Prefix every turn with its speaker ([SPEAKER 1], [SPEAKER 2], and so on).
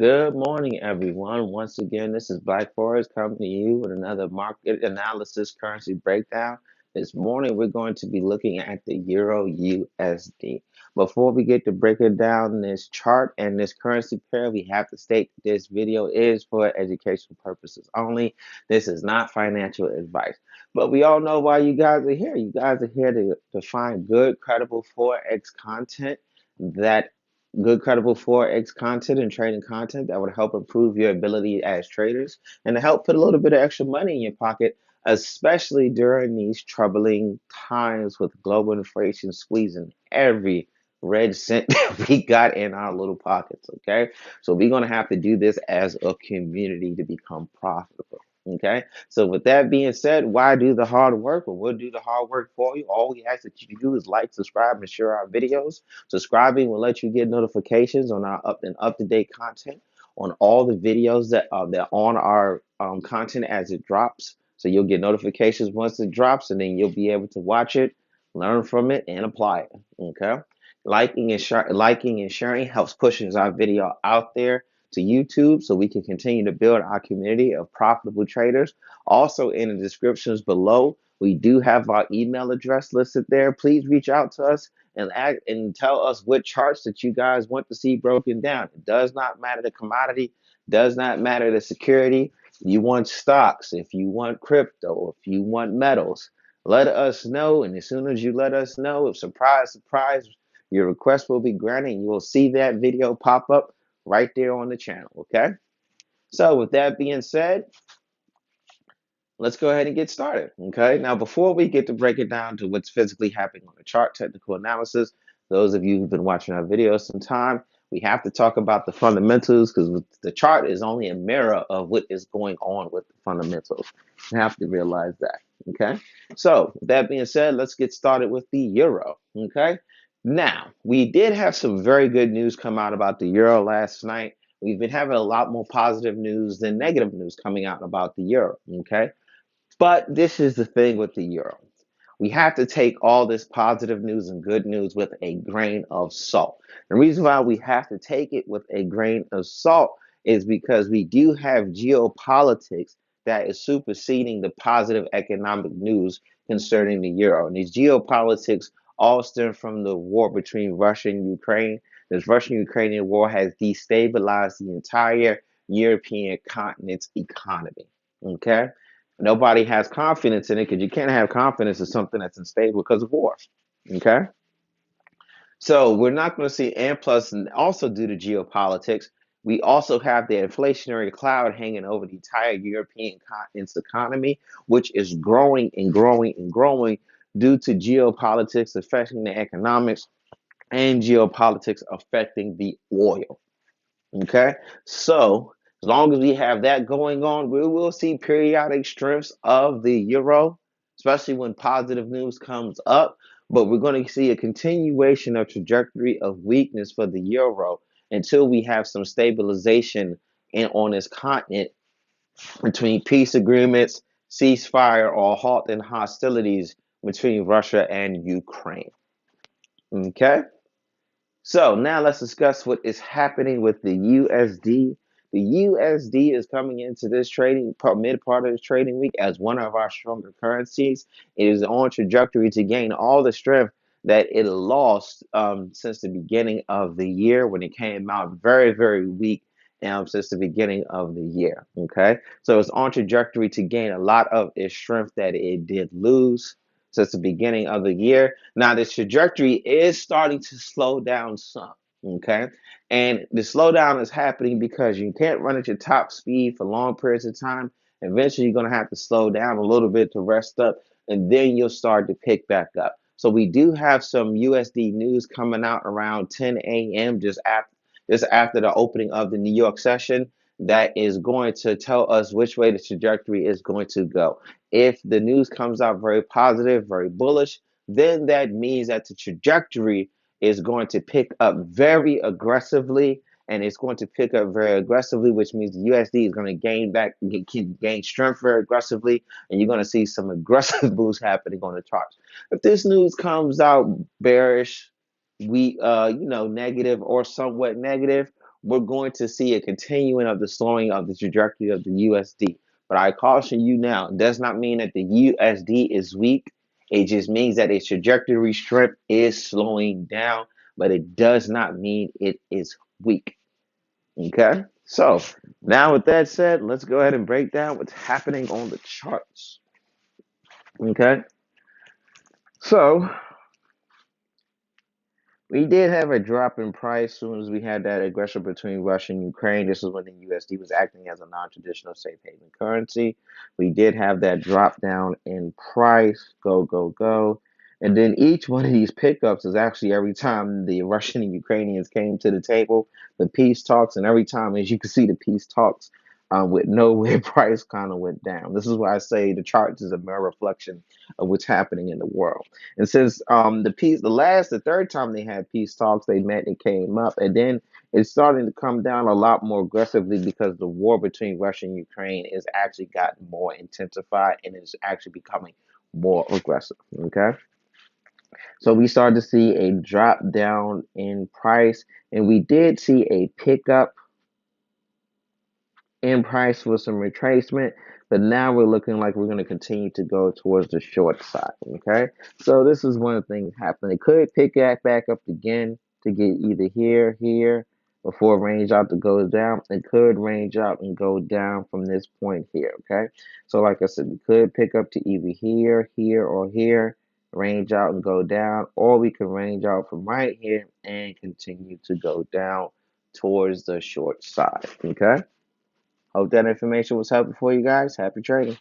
[SPEAKER 1] Good morning, everyone. Once again, this is Blackforex coming to you with another market analysis currency breakdown. This morning, we're going to be looking at the Euro USD. Before we get to breaking down this chart and this currency pair, we have to state this video is for educational purposes only. This is not financial advice. But we all know why you guys are here. You guys are here to find good, credible Forex content that credible Forex content and trading content that would help improve your ability as traders and to help put a little bit of extra money in your pocket, especially during these troubling times with global inflation squeezing every red cent that we got in our little pockets. Okay, so we're going to have to do this as a community to become profitable. Okay, so with that being said, why do the hard work? Well, we'll do the hard work for you. All we ask that you do is like, subscribe, and share our videos. Subscribing will let you get notifications on our up-to-date content on all the videos that on our content as it drops. So you'll get notifications once it drops, and then you'll be able to watch it, learn from it, and apply it. Okay. Liking and sharing helps pushes our video out there to YouTube so we can continue to build our community of profitable traders. Also, in the descriptions below, we do have our email address listed there. Please reach out to us and tell us what charts that you guys want to see broken down. It does not matter the commodity, does not matter the security. If you want stocks, if you want crypto, if you want metals, let us know. And as soon as you let us know, if surprise, surprise, your request will be granted. You will see that video pop up right there on the channel. Okay. So with that being said, let's go ahead and get started. Okay. Now, before we get to break it down to what's physically happening on the chart, technical analysis, those of you who've been watching our videos some time, we have to talk about the fundamentals because the chart is only a mirror of what is going on with the fundamentals. You have to realize that. Okay. So with that being said, let's get started with the euro. Okay. Now, we did have some very good news come out about the euro last night. We've been having a lot more positive news than negative news coming out about the euro. Okay. But this is the thing with the euro. We have to take all this positive news and good news with a grain of salt. The reason why we have to take it with a grain of salt is because we do have geopolitics that is superseding the positive economic news concerning the euro. And these geopolitics all stem from the war between Russia and Ukraine. This Russian-Ukrainian war has destabilized the entire European continent's economy. Okay? Nobody has confidence in it because you can't have confidence in something that's unstable because of war. Okay. So we're not going to see, and plus, and also due to geopolitics, we also have the inflationary cloud hanging over the entire European continent's economy, which is growing and growing and growing due to geopolitics affecting the economics and geopolitics affecting the oil. Okay. So as long as we have that going on, we will see periodic strengths of the euro, especially when positive news comes up. But we're going to see a continuation of trajectory of weakness for the euro until we have some stabilization on this continent between peace agreements, ceasefire, or halt in hostilities between Russia and Ukraine. Okay. So now let's discuss what is happening with the USD. The USD is coming into this mid part of this trading week as one of our stronger currencies. It is on trajectory to gain all the strength that it lost since the beginning of the year when it came out very, very weak since the beginning of the year. Okay, so it's on trajectory to gain a lot of its strength that it did lose since the beginning of the year. Now, this trajectory is starting to slow down some, okay? And the slowdown is happening because you can't run at your top speed for long periods of time. Eventually, you're going to have to slow down a little bit to rest up, and then you'll start to pick back up. So we do have some USD news coming out around 10 a.m. just after the opening of the New York session that is going to tell us which way the trajectory is going to go. If the news comes out very positive, very bullish, then that means that the trajectory is going to pick up very aggressively, and it's going to pick up very aggressively, which means the USD is going to gain strength very aggressively, and you're going to see some aggressive moves happening on the charts. If this news comes out bearish, negative or somewhat negative, we're going to see a continuing of the slowing of the trajectory of the USD. But I caution you now, it does not mean that the USD is weak. It just means that its trajectory strength is slowing down, but it does not mean it is weak. Okay? So, now with that said, let's go ahead and break down what's happening on the charts. Okay? So, we did have a drop in price as soon as we had that aggression between Russia and Ukraine. This is when the USD was acting as a non-traditional safe haven currency. We did have that drop down in price, go, go, go. And then each one of these pickups is actually every time the Russian and Ukrainians came to the table, the peace talks, and every time, as you can see, the peace talks with nowhere price kind of went down. This is why I say the charts is a mere reflection of what's happening in the world. And since the third time they had peace talks, they met and came up, and then it's starting to come down a lot more aggressively because the war between Russia and Ukraine is actually gotten more intensified and is actually becoming more aggressive. Okay, so we started to see a drop down in price, and we did see a pickup in price with some retracement, but now we're looking like we're going to continue to go towards the short side. Okay, so this is one of the things happening. It could pick that back up again to get either here before range out to go down. It could range out and go down from this point here. Okay, so like I said, we could pick up to either here, or here, range out and go down, or we can range out from right here and continue to go down towards the short side. Okay. Hope that information was helpful for you guys. Happy trading.